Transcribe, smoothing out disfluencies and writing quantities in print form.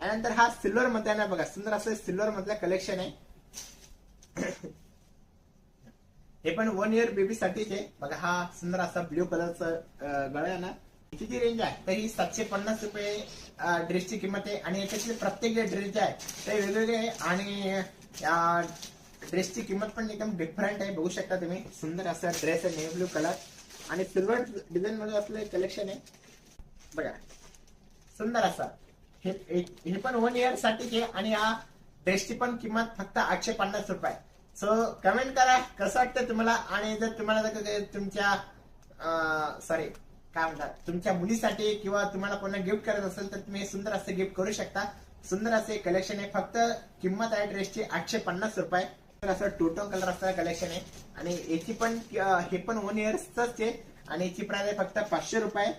त्यानंतर हा सिल्वर मध्ये ना बघा, सुंदर असं सिल्वर मधलं कलेक्शन आहे. हे पण 1 इयर बेबी साठीच आहे बघा. हा सुंदर असा ब्ल्यू कलरचा गळा आहे ना. किती रेंज आहे तर ही 750 रुपये ड्रेसची किंमत आहे. आणि याच्यातले प्रत्येक जे ड्रेस जे आहे ते वेगवेगळे आहे. आणि या ड्रेसची किंमत पण एकदम डिफरंट आहे. बघू शकता तुम्ही, सुंदर असा ड्रेस आहे नेव्ही ब्लू कलर आणि सिल्वर डिझाईन मध्ये असलेलं कलेक्शन आहे बघा. सुंदर असा हे पण 1 इयर साठीच आहे. आणि या ड्रेसची पण किंमत फक्त 850 रुपये. सो कमेंट करा कसं वाटतं तुम्हाला. आणि जर तुम्हाला तुमच्या सॉरी काय म्हणतात तुमच्या मुलीसाठी किंवा तुम्हाला कोणा गिफ्ट करत असेल तर तुम्ही सुंदर असे गिफ्ट करू शकता. सुंदर असे कलेक्शन आहे. फक्त किंमत आहे ड्रेसची 850 रुपये. तर असं टोटो कलर असलेलं कलेक्शन आहे. आणि याची पण हे पण 1 इयर्सच आहे. आणि याची प्राइस आहे फक्त 500 रुपये.